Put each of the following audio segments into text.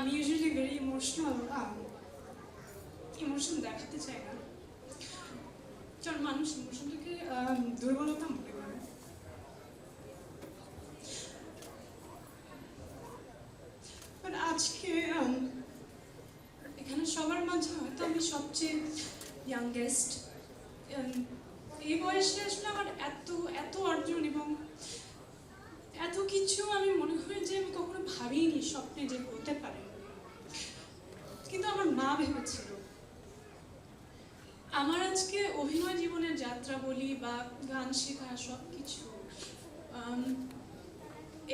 আমি usually very emotional, emotion দেখাতে চাই না, কারণ মানুষ ইমোশনটাকে দুর্বলতা মনে করে। বাট আজকে এখানে সবার মাঝে হয়তো আমি সবচেয়ে ইয়াংগেস্ট। এই বয়সে আসলে আমার এত এত অর্জন এবং এত কিছু আমি মনে করি যে আমি কখনো ভাবিনি স্বপ্নে যে হতে পারে, কিন্তু আমার মা ভেবেছিল। আমার আজকে অভিনয় জীবনের যাত্রা বলি বা গান শেখা সব কিছু,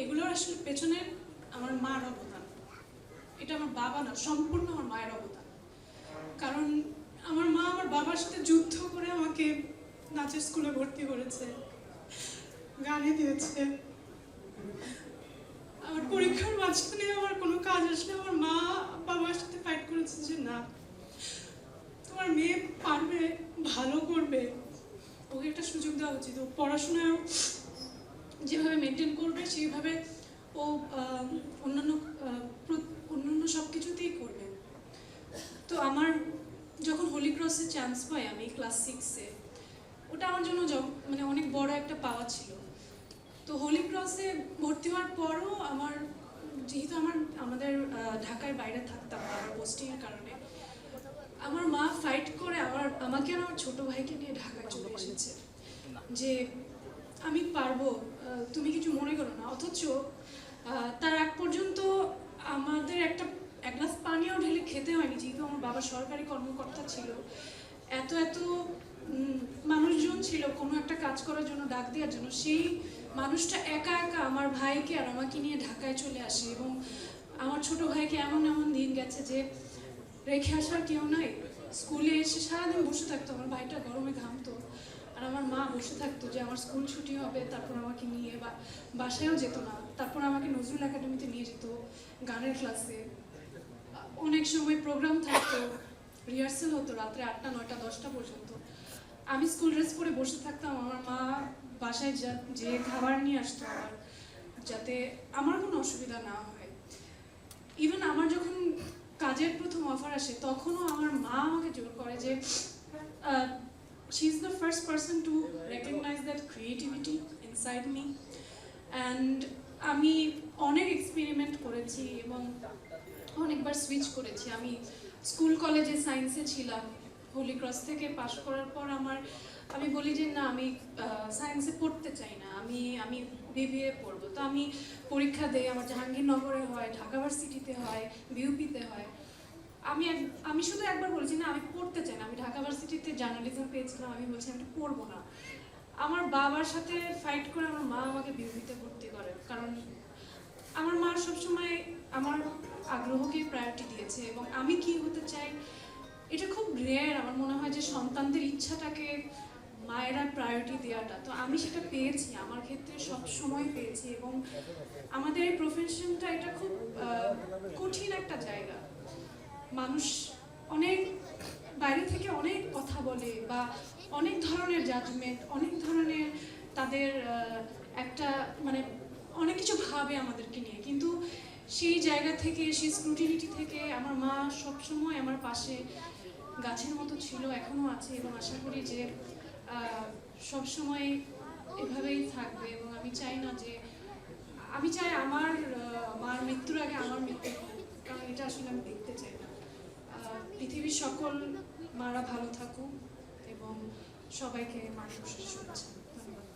এগুলোর আসলে পেছনে আমার মার অবদান। এটা আমার বাবা না, সম্পূর্ণ আমার মায়ের অবদান। কারণ আমার মা আমার বাবার সাথে যুদ্ধ করে আমাকে নাচের স্কুলে ভর্তি করেছে, গানে দিয়েছে। আমার পরীক্ষার মাঝখানে আমার কোনো কাজ আসলে আমার মা বাবার সাথে ফাইট করেছে যে না, তোমার মেয়ে পারবে, ভালো করবে, ওকে একটা সুযোগ দেওয়া উচিত। ও পড়াশোনায় যেভাবে মেনটেন করবে সেইভাবে ও অন্যান্য সব কিছুতেই করবে। তো আমার যখন হোলি ক্রসে চান্স পাই আমি ক্লাস 6-এ, ওটা আমার জন্য মানে অনেক বড় একটা পাওয়া ছিল। তো হোলি ক্রসে ভর্তি হওয়ার পরও যেহেতু আমাদের ঢাকার বাইরে থাকতাম আমার পোস্টিংয়ের কারণে, আমার মা ফাইট করে আমাকে আর আমার ছোট ভাইকে নিয়ে ঢাকায় চলে এসেছে যে আমি পারবো, তুমি কিছু মনে করো না। অথচ তার আগ পর্যন্ত আমাদের এক গ্লাস পানিও ঢেলে খেতে হয়নি, যেহেতু আমার বাবা সরকারি কর্মকর্তা ছিল। এত এত মানুষজন ছিল কোনো একটা কাজ করার জন্য, ডাক দেওয়ার জন্য, সেই মানুষটা একা একা আমার ভাইকে আর আমাকে নিয়ে ঢাকায় চলে আসে। এবং আমার ছোট ভাইকে এমন এমন দিন গেছে যে রেখে আসার কেউ নাই। স্কুলে এসে সারাদিন বসে থাকতো, আমার ভাইটা গরমে ঘামতো, আর আমার মা বসে থাকতো যে আমার স্কুল ছুটি হবে, তারপর আমাকে নিয়ে বাসায়ও যেত না, তারপর আমাকে নজরুল একাডেমিতে নিয়ে যেত গানের ক্লাসে। অনেক সময় প্রোগ্রাম থাকতো, রিহার্সেল হতো রাত্রে 8টা 9টা 10টা পর্যন্ত। আমি স্কুল ড্রেস পরে বসে থাকতাম, আমার মা বাসায় যে খাবার নিয়ে আসতো আমার, যাতে আমার কোনো অসুবিধা না হয়। ইভেন আমার যখন কাজের প্রথম অফার আসে তখনও আমার মা আমাকে জোর করে যে she is the first person to recognize that creativity inside me. and আমি অনেক এক্সপেরিমেন্ট করেছি এবং অনেকবার সুইচ করেছি। আমি স্কুল কলেজে সায়েন্সে ছিলাম, হোলি ক্রস থেকে পাশ করার পর আমি বলি যে না, আমি সায়েন্সে পড়তে চাই না, আমি বিবিএ পড়বো। তো আমি পরীক্ষা দেই, আমার জাহাঙ্গীরনগরে হয়, ঢাকা ভার্সিটিতে হয়, বিউপিতে হয়। আমি শুধু একবার বলেছি না, আমি পড়তে চাই না। আমি ঢাকা ভার্সিটিতে জার্নালিজম পেয়েছিলাম, আমি বলছি আমি পড়বো না। আমার বাবার সাথে ফাইট করে আমার মা আমাকে বিউপিতে ভর্তি করে, কারণ আমার মা সবসময় আমার আগ্রহকেই প্রায়োরিটি দিয়েছে। এবং আমি কি হতে চাই এটা খুব রেয়ার, আমার মনে হয় যে সন্তানদের ইচ্ছাটাকে মায়েরা প্রায়োরিটি দেওয়াটা। তো আমি সেটা পেয়েছি, আমার ক্ষেত্রে সব সময় পেয়েছি। এবং আমাদের এই প্রফেশনটা এটা খুব কঠিন একটা জায়গা। মানুষ অনেক বাইরে থেকে অনেক কথা বলে বা অনেক ধরনের জাজমেন্ট, অনেক ধরনের তাদের একটা মানে অনেক কিছু ভাবে আমাদেরকে নিয়ে, কিন্তু সেই জায়গা থেকে, সেই স্ক্রুটিনিটি থেকে আমার মা সবসময় আমার পাশে গাছের মতো ছিল, এখনও আছে এবং আশা করি যে সবসময় এভাবেই থাকবে। এবং আমি চাই আমার মার মৃত্যুর আগে আমার মৃত্যু হোক, কারণ এটা আসলে আমি দেখতে চাই না। পৃথিবীর সকল মারা ভালো থাকুক এবং সবাইকে মার শুভেচ্ছা। ধন্যবাদ।